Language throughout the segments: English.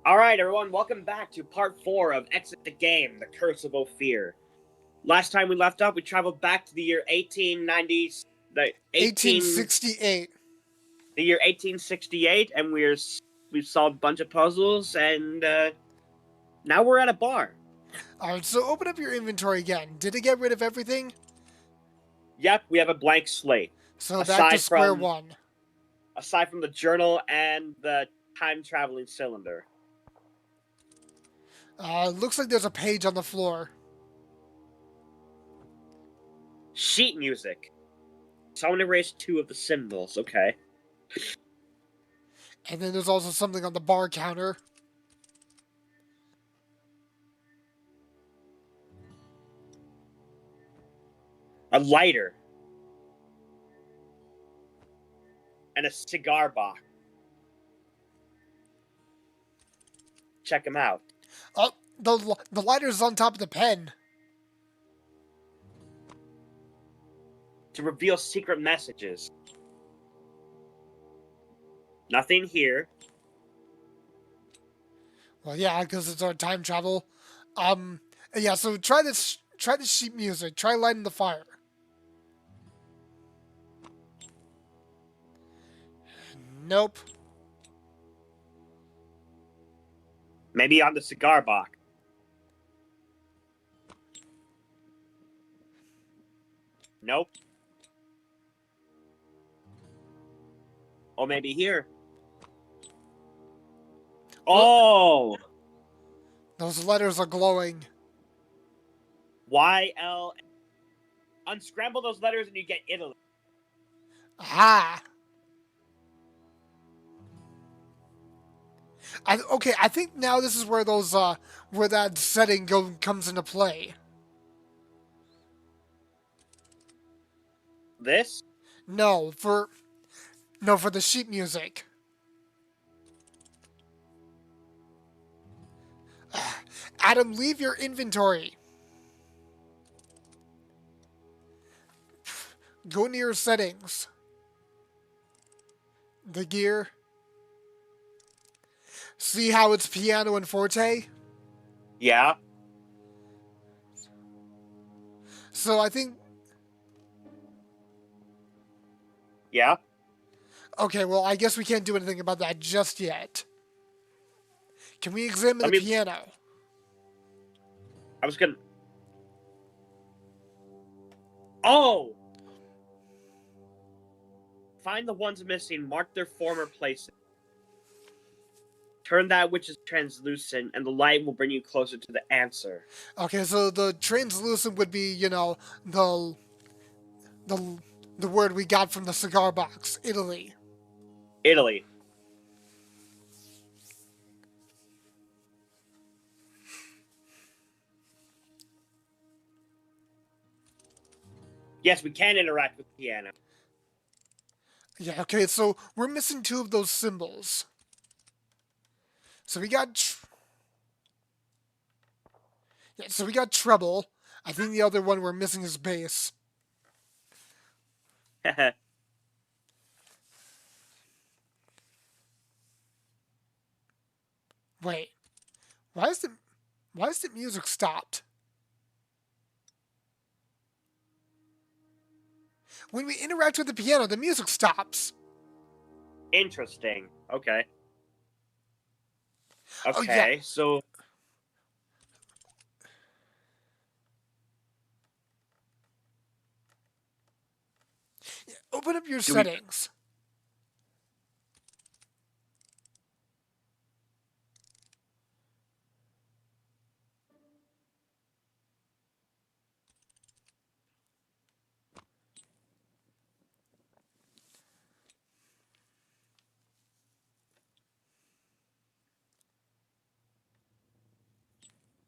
Alright, everyone, welcome back to part 4 of Exit the Game, The Curse of Ophir. Last time we left off, we traveled back to the year 1890, the 1868. year 1868, and we've solved a bunch of puzzles, and now we're at a bar. Alright, so open up your inventory again. Did it get rid of everything? Yep, we have a blank slate. So back to Aside square from one. aside from the journal and the time-traveling cylinder. Looks like there's a page on the floor. Sheet music. Someone erased 2 of the symbols, okay. And then there's also something on the bar counter. A lighter. And a cigar box. Check them out. Oh, the lighter's on top of the pen. To reveal secret messages. Nothing here. Well, yeah, because it's our time travel. Yeah, so try this sheet music. Try lighting the fire. Nope. Maybe on the cigar box. Nope. Or maybe here. Oh! Those letters are glowing. YL. Unscramble those letters and you get Italy. Aha! Okay, I think now this is where where that setting comes into play. This? No, for the sheet music. Adam, leave your inventory. Go into your settings. The gear. See how it's piano and forte? Yeah. So I think... Yeah. Okay, well, I guess we can't do anything about that just yet. Can we examine the piano? I was gonna... Oh! Find the ones missing, mark their former places. Turn that which is translucent, and the light will bring you closer to the answer. Okay, so the translucent would be, the the word we got from the cigar box, Italy. Italy. Yes, we can interact with the piano. Yeah, okay, so we're missing 2 of those symbols. So we got... Yeah, so we got treble. I think the other one we're missing is bass. Wait. Why is the music stopped? When we interact with the piano, the music stops. Interesting. Okay. Oh, yeah. Okay, so... Open up your settings.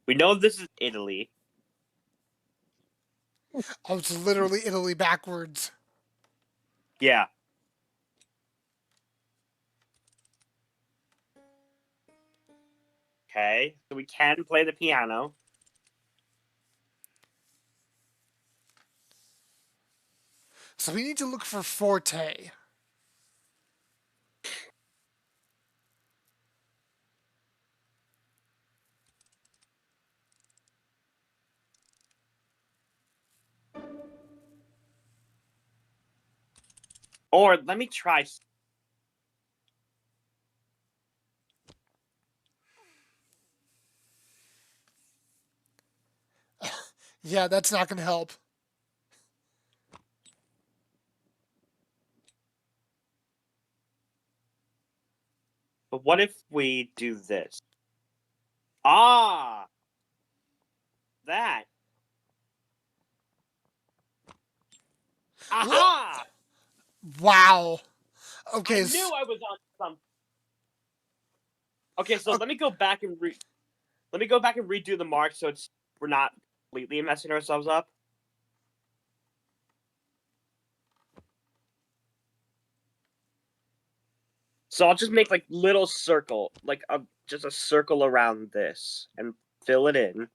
We know this is Italy. Oh, it's literally Italy backwards. Yeah. Okay, so we can play the piano. So we need to look for forte. Or let me try. Yeah, that's not going to help. But what if we do this? Ah! That. Aha! Wow. I Okay. knew I was on something. Okay, so Okay. let me go back and redo the mark so we're not completely messing ourselves up. So I'll just make like little circle, like just a circle around this and fill it in.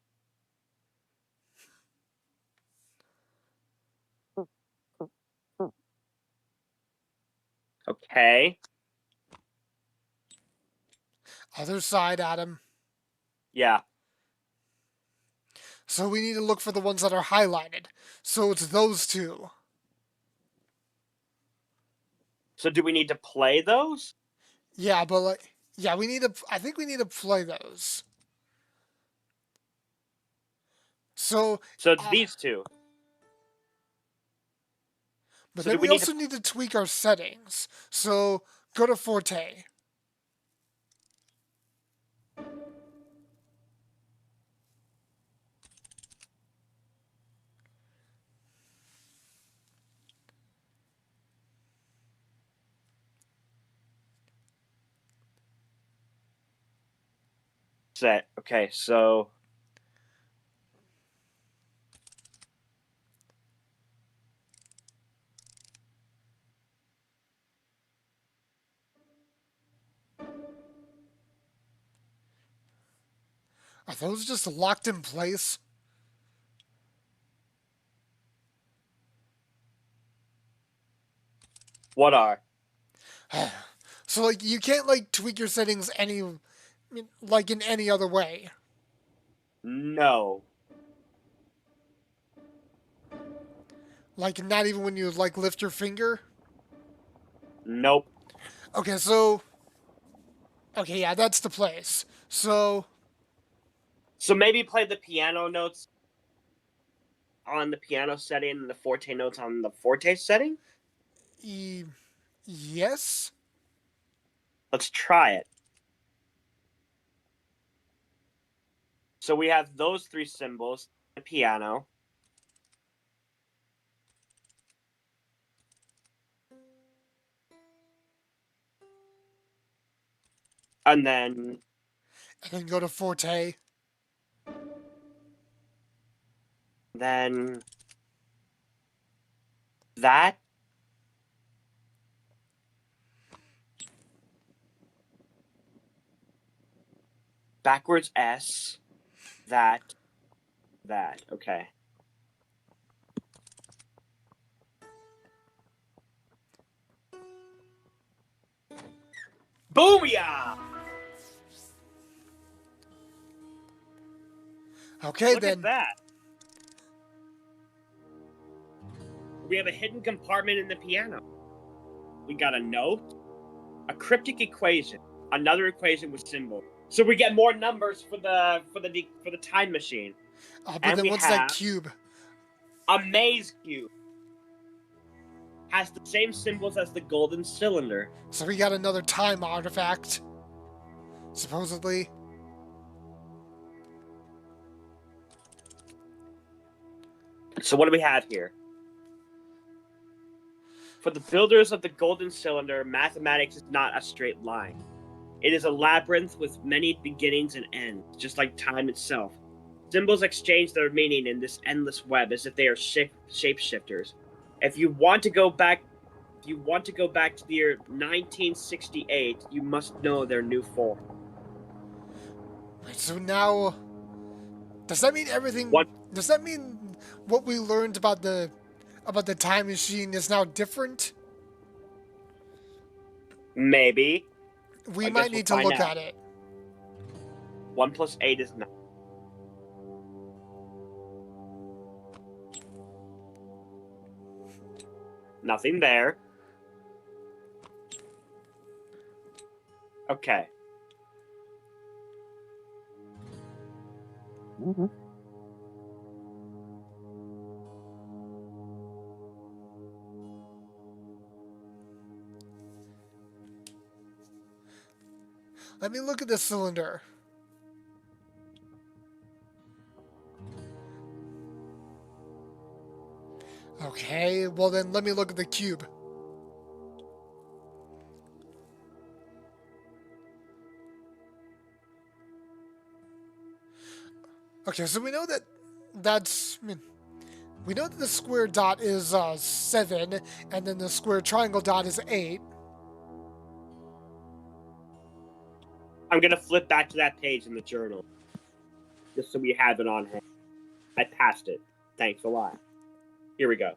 Okay. Other side, Adam. Yeah. So we need to look for the ones that are highlighted. So it's those two. So do we need to play those? Yeah, but like, yeah, we need to. I think we need to play those. So, So it's uh, these two. but So do then we we need to? also need to tweak our settings. So go to Forte. Set. Okay, so Are those just locked in place? what are? So like you can't like tweak your settings like in any other way. No. Like not even when you like lift your finger. Nope. Okay, so okay, yeah, that's the place. So So maybe play the piano notes on the piano setting and the forte notes on the forte setting? e- yes. Let's try it. So we have those three symbols, the piano, and And then go to Forte. then that, backwards S, that, that. Okay. Booyah! Okay Look at then. that. We have a hidden compartment in the piano. We got a note, a cryptic equation, another equation with symbols. So we get more numbers for the time machine. But And then we what's that have cube? a maze cube. Has the same symbols as the golden cylinder. So we got another time artifact. Supposedly. So what do we have here? For the builders of the golden cylinder, mathematics is not a straight line. It is a labyrinth with many beginnings and ends, just like time itself. Symbols exchange their meaning in this endless web as if they are shapeshifters. If you want to go back to the year 1968, you must know their new form. Right, so now does that mean everything What? does that mean what we learned about the time machine is now different? Maybe. We I might guess we'll need to find look out. at it. 1 + 8 is 9. Nothing there. Okay. Let me look at this cylinder. Okay, well then let me look at the cube. Okay, so we know that we know that the square dot is 7, and then the square triangle dot is 8. I'm gonna flip back to that page in the journal, just so we have it on hand. I passed it. Thanks a lot. Here we go.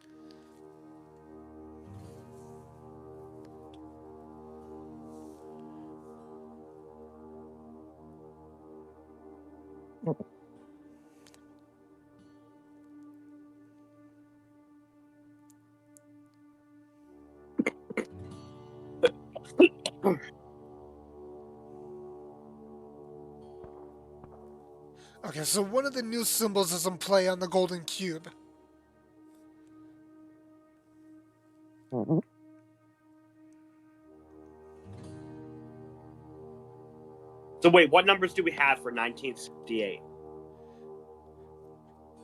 Okay, so one of the new symbols is in play on the golden cube. So wait, what numbers do we have for 1968?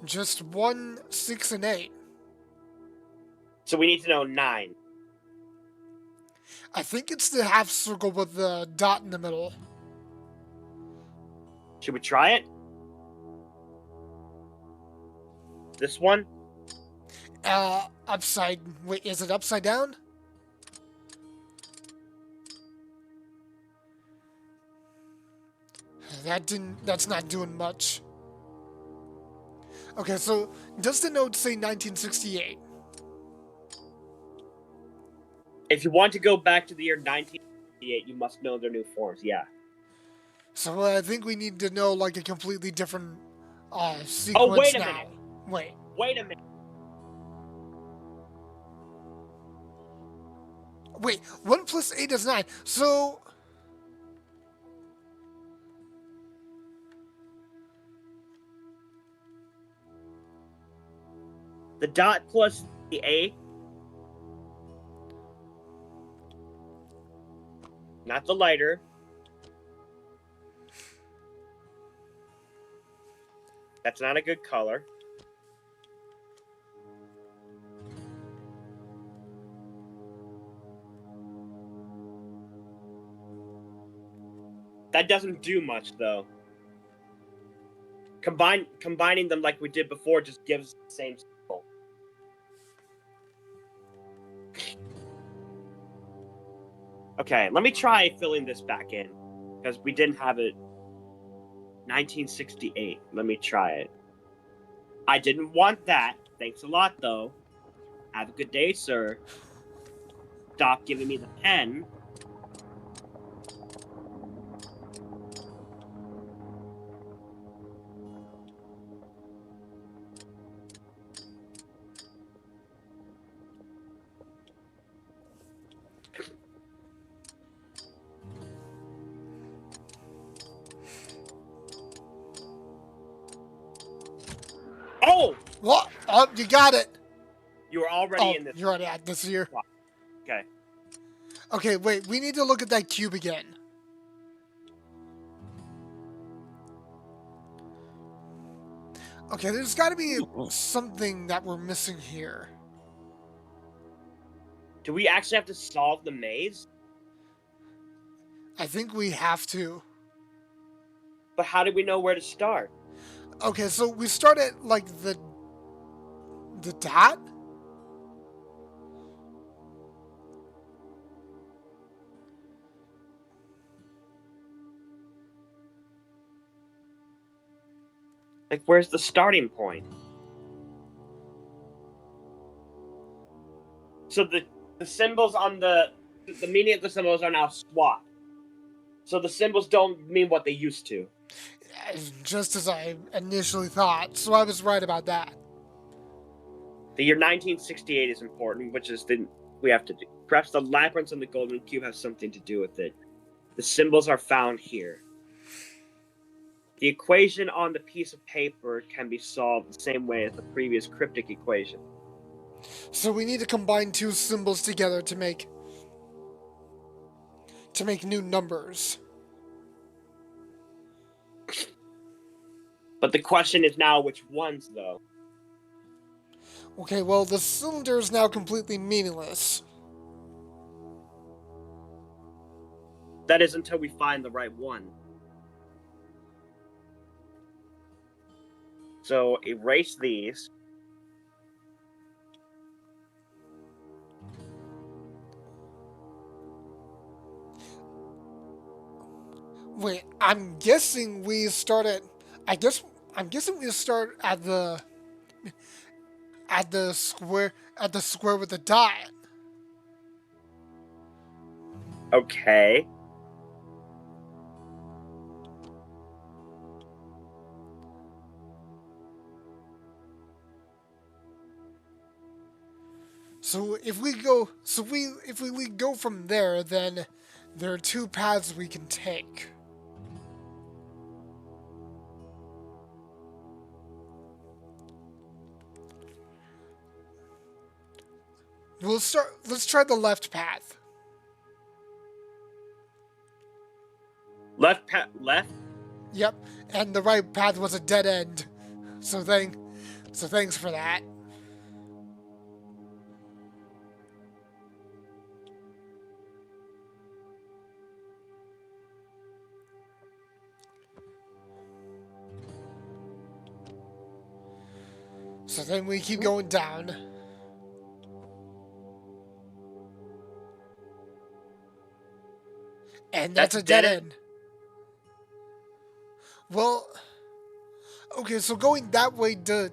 Just 1, 6, and 8. So we need to know 9. I think it's the half circle with the dot in the middle. Should we try it? This one? Upside. Wait, is it upside down? That's not doing much. Okay, so does the note say 1968? If you want to go back to the year 1968, you must know their new forms. Yeah. So I think we need to know like a completely different sequence Oh, wait a now. minute. Wait. Wait a minute. Wait, 1 plus 8 is 9. So The dot plus the A. Not the lighter. That's not a good color. That doesn't do much, though. Combining them like we did before just gives the same symbol. Okay, let me try filling this back in, because we didn't have it. 1968. Let me try it. I didn't want that. Thanks a lot, though. Have a good day, sir. Stop giving me the pen. Oh! what? Oh, you got it. You were already in this. You're already at this here. Okay. Okay, wait. We need to look at that cube again. Okay, there's got to be something that we're missing here. Do we actually have to solve the maze? I think we have to. But how do we know where to start? Okay, so we start at like the dot. Like, where's the starting point? So the symbols on the meaning of the symbols are now swapped. So the symbols don't mean what they used to. Just as I initially thought, so I was right about that. The year 1968 is important, which is we have to do. Perhaps the labyrinth and the golden cube have something to do with it. The symbols are found here. The equation on the piece of paper can be solved the same way as the previous cryptic equation. So we need to combine two symbols together to make new numbers. But the question is now which ones, though? Okay, well, the cylinder is now completely meaningless. That is until we find the right one. So erase these. Wait, I'm guessing we start at. I'm guessing we start at the square with the dot. Okay. So if we go from there, then there are two paths we can take. Let's try the left path. Left? Yep, and the right path was a dead end. So thanks for that. So then we keep going down. And that's a dead end. Well, okay, so going that way to...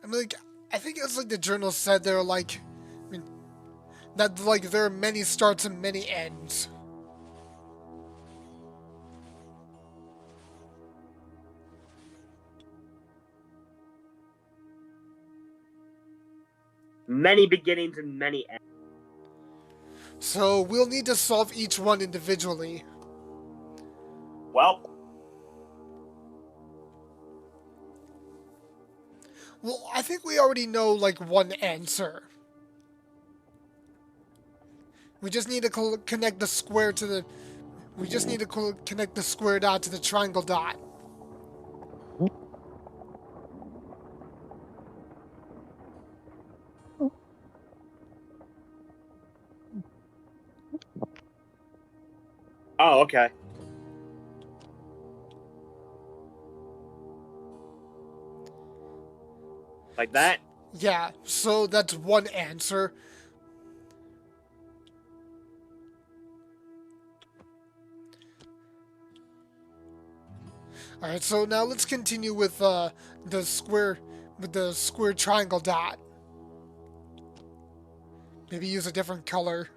I mean, like, I think it's like the journal said there are like... I mean, that like there are many starts and many ends. Many beginnings and many ends. So we'll need to solve each one individually. Well, I think we already know like one answer. We just need to connect the square to the... We just need to connect the square dot to the triangle dot. oh, okay. Like that? Yeah, so that's one answer. Alright, so now let's continue with the square triangle dot. Maybe use a different color.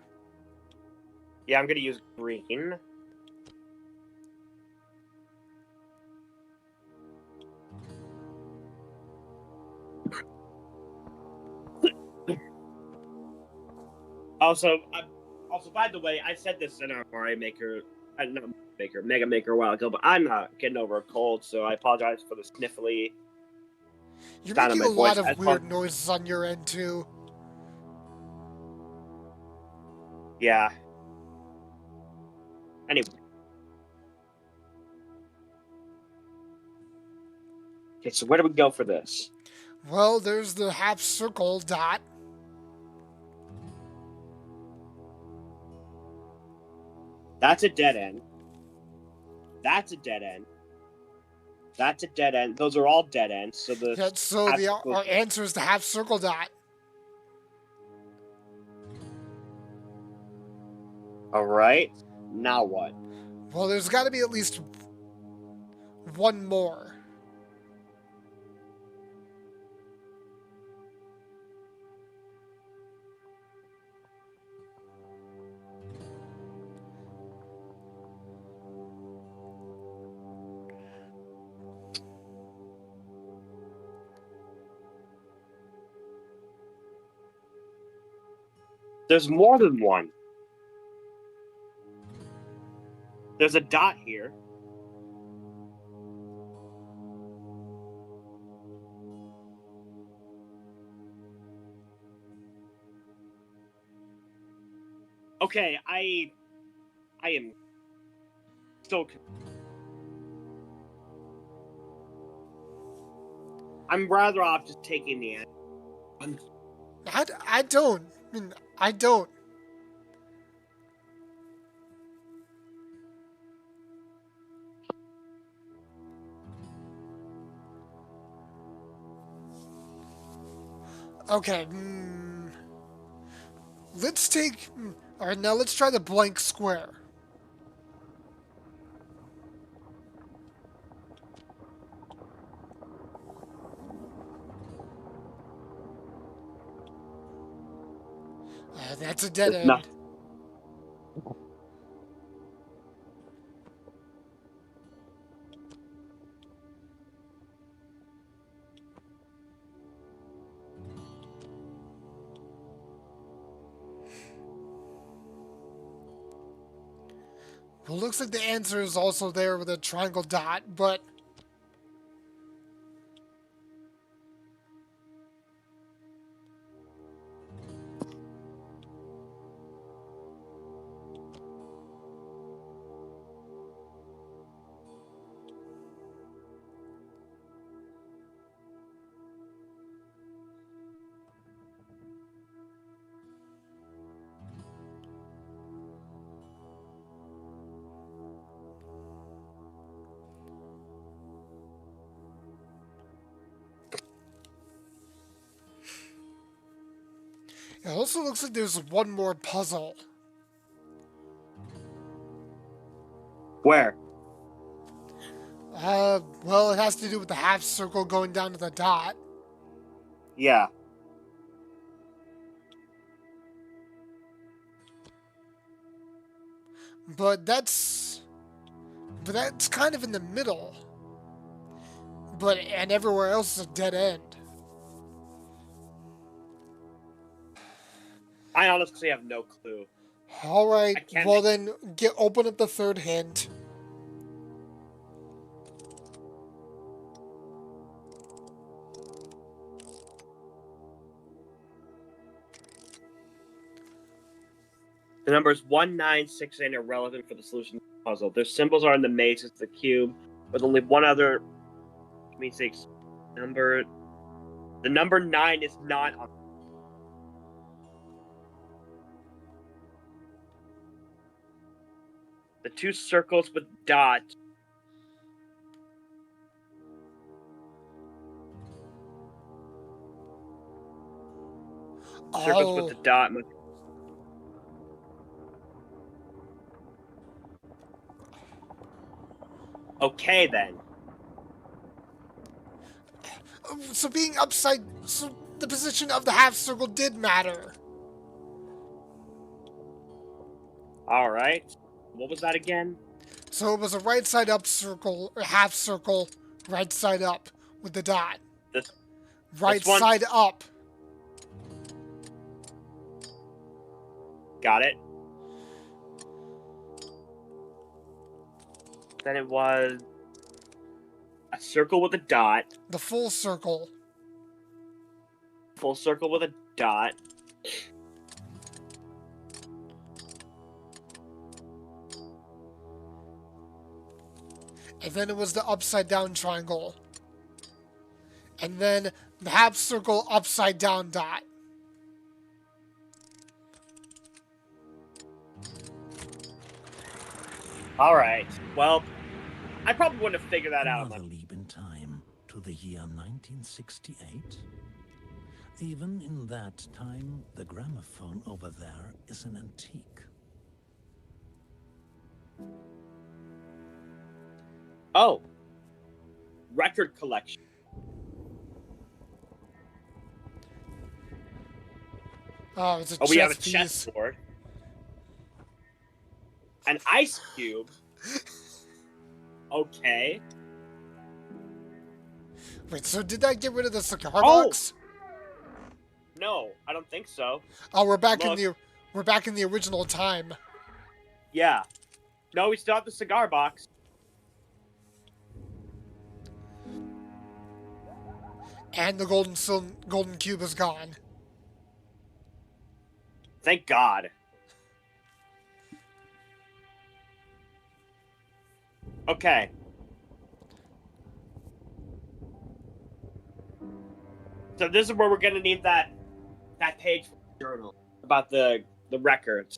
Yeah, I'm gonna use green. Also, by the way, I said this in our Mario Maker, not Maker, Mega Maker a while ago, but I'm not getting over a cold, so I apologize for the sniffly You're sound of making my a voice. lot of weird noises on your end too. Yeah. Anyway. Okay, so where do we go for this? Well, there's the half circle dot. That's a dead end. That's a dead end. That's a dead end. Those are all dead ends. So Our answer is the half circle dot. All right. Now what? Well, there's got to be at least one more. There's more than one. There's a dot here. Okay, I am so confused. I'm rather off just taking the answer. I don't. I mean, I don't. Okay. Let's take. All right, now let's try the blank square. That's a dead There's end. nothing. Well, looks like the answer is also there with a triangle dot, but it also looks like there's one more puzzle. Where? Well, it has to do with the half circle going down to the dot. Yeah. But that's kind of in the middle. And everywhere else is a dead end. I honestly have no clue. All right. I can't Well, make- then open up the third hint. The numbers 1, 9, 6, and 8 are relevant for the solution to the puzzle. Their symbols are in the maze, it's the cube, with only one other. Let me say number. The number 9 is not on. The two circles with dots. Circles with Oh, the dot. Okay, then. so being upside. So the position of the half circle did matter. All right. What was that again? So it was a right side up circle, or half circle, right side up with the dot. This Right one. side up. Got it. Then it was a circle with a dot. The full circle. Full circle with a dot. And then it was the upside down triangle. And then the half circle upside down dot. All right. Well, I probably wouldn't have figured that out. Another leap in time to the year 1968. Even in that time, the gramophone over there is an antique. Oh, record collection. Oh, it's a Oh, we have a chess piece. chessboard. An ice cube. Okay. Wait, so did that get rid of the cigar Oh! box? No, I don't think so. Oh, we're back Look. we're back in the original time. Yeah. No, we still have the cigar box. And the golden cube is gone. Thank God. Okay. So this is where we're gonna need that page from the journal about the records.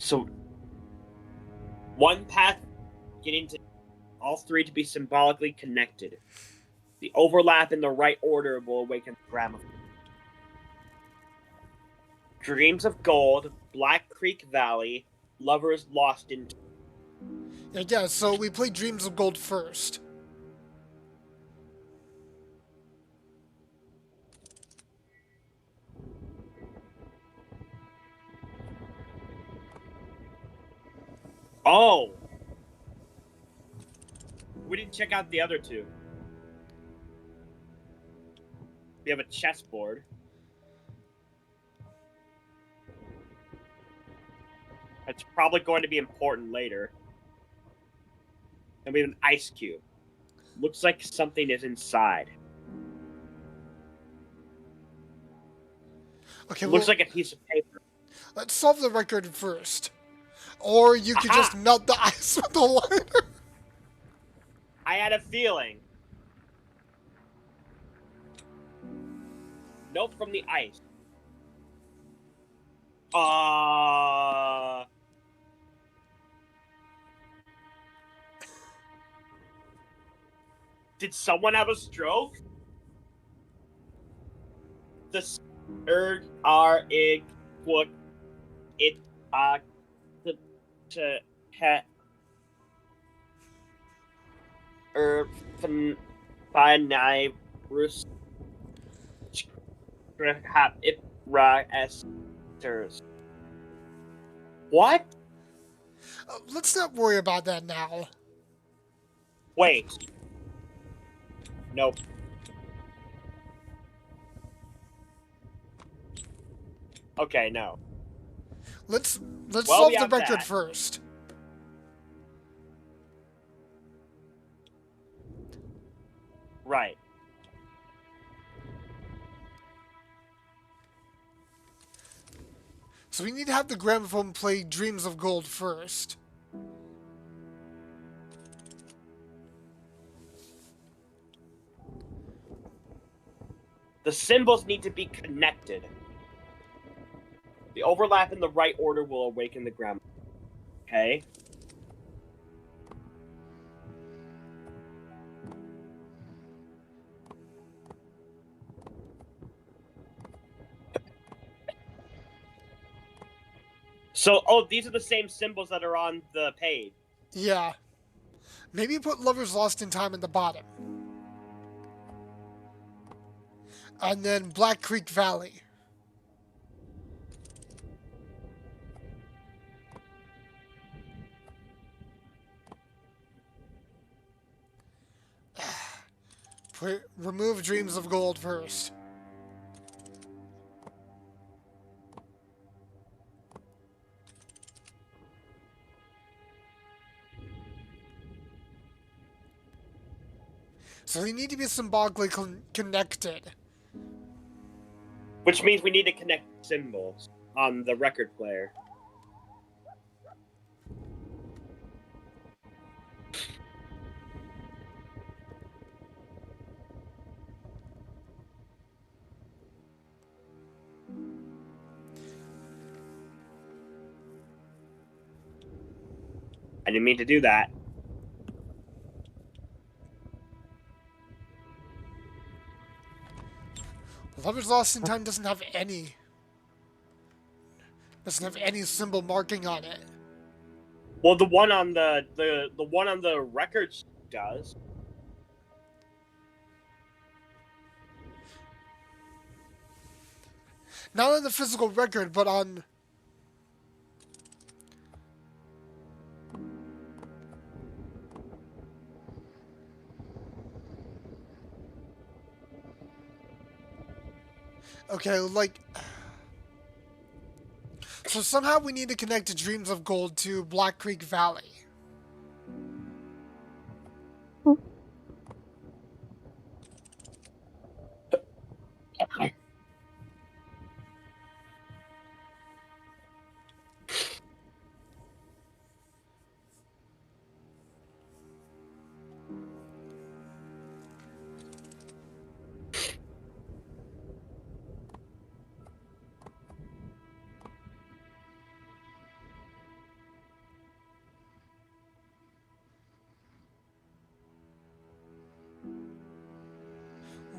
So one path getting to all three to be symbolically connected. The overlap in the right order will awaken the gramophone. Dreams of Gold, Black Creek Valley, Lovers Lost in... Yeah, so we played Dreams of Gold first. Oh! We didn't check out the other two. We have a chessboard. It's probably going to be important later. And we have an ice cube. Looks like something is inside. Okay, Looks like a piece of paper. let's solve the record first. Or you could just melt the ice with the lighter. I had a feeling. Nope, from the ice. Did someone have a stroke? The what it to ha finirus it esters. What? Let's not worry about that now. Wait. Nope. Okay, no. Let's Well, solve we the have record that. first. Right. So we need to have the gramophone play Dreams of Gold first. The symbols need to be connected. The overlap in the right order will awaken the grammar. Okay? So, these are the same symbols that are on the page. Yeah. Maybe put Lovers Lost in Time in the bottom. And then Black Creek Valley. Remove Dreams of Gold first. So they need to be symbolically connected. Which means we need to connect symbols on the record player. I didn't mean to do that. Lovers Lost in Time doesn't have any symbol marking on it. Well, the one on the one on the records does. Not on the physical record, but on... Okay, like... So somehow we need to connect Dreams of Gold to Black Creek Valley.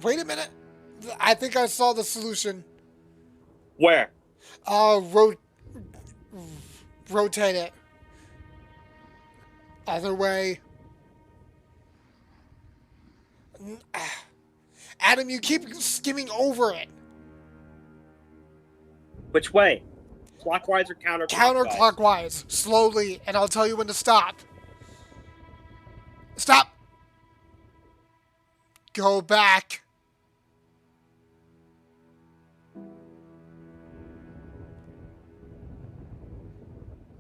Wait a minute. I think I saw the solution. Where? Rotate it. Other way. Adam, you keep skimming over it. Which way? Clockwise or counterclockwise? Counterclockwise. Slowly, and I'll tell you when to stop. Stop! Go back.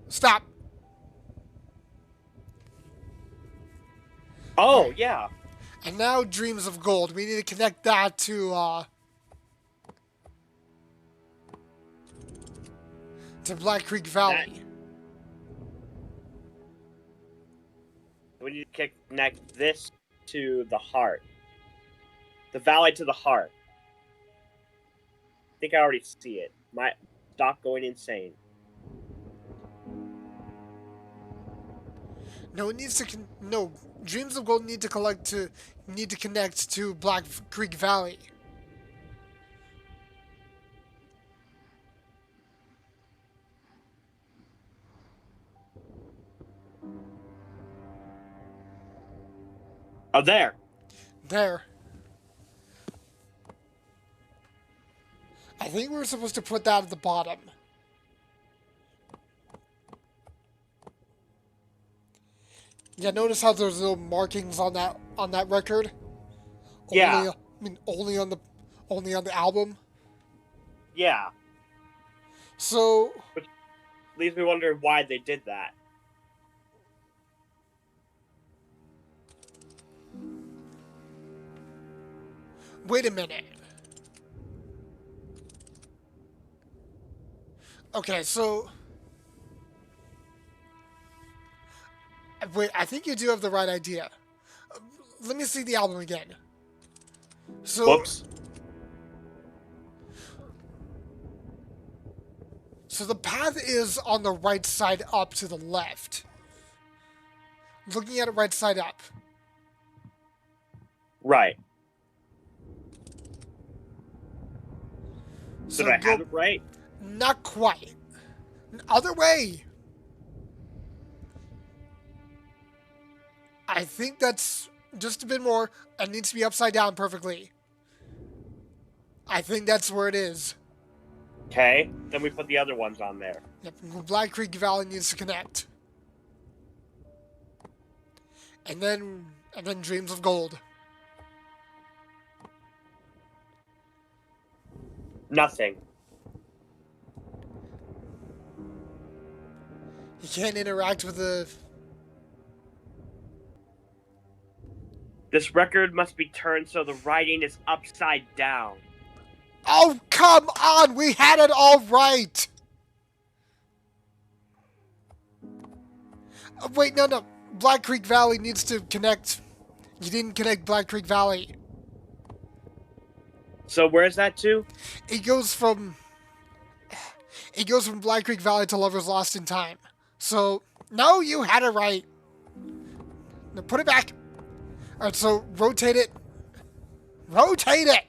Stop. Oh, yeah. And now Dreams of Gold. We need to connect that to Black Creek Valley. We need to connect this to the heart. The valley to the heart. I think I already see it. Stop going insane. No, it needs to no. Dreams of Gold need to connect to Black Creek Valley. Oh, there. There. I think we're supposed to put that at the bottom. Yeah, notice how there's no markings on that record? Yeah. Only on the album. Yeah. So Which leaves me wondering why they did that. wait a minute. Okay, so wait, I think you do have the right idea. Let me see the album again. So, Whoops. So the path is on the right side up to the left. Looking at it right side up. Right. So Did I have it right? Not quite. Other way. I think that's just a bit more. It needs to be upside down perfectly. I think that's where it is. Okay, then we put the other ones on there. Yep, Black Creek Valley needs to connect. And then Dreams of Gold. Nothing. You can't interact with the... This record must be turned so the writing is upside down. Oh, come on! We had it all right! Wait, no. Black Creek Valley needs to connect. You didn't connect Black Creek Valley. So where's that to? It goes from Black Creek Valley to Lovers Lost in Time. So, no, you had it right. Now put it back. Alright, so rotate it. Rotate it!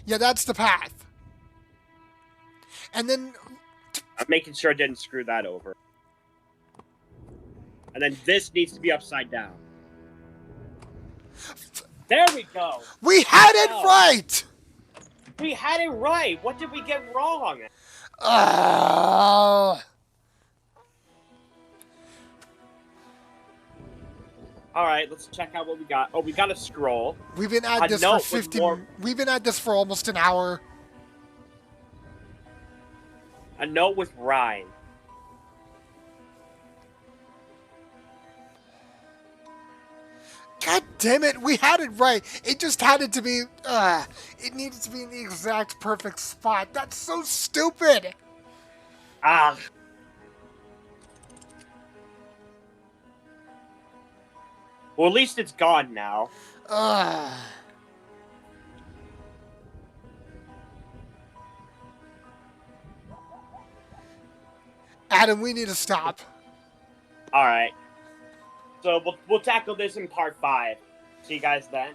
Yeah, that's the path. And then I'm making sure I didn't screw that over. And then this needs to be upside down. There we go. we had it Wow. right! We had it right. What did we get wrong? All right, let's check out what we got. Oh, we got a scroll. We've been at this for 50. We've been at this for almost an hour. A note with rhyme. God damn it, we had it right. It just had it to be, it needed to be in the exact perfect spot. That's so stupid. Ah. Well, at least it's gone now. Adam, we need to stop. All right. So we'll tackle this in part 5. See you guys then.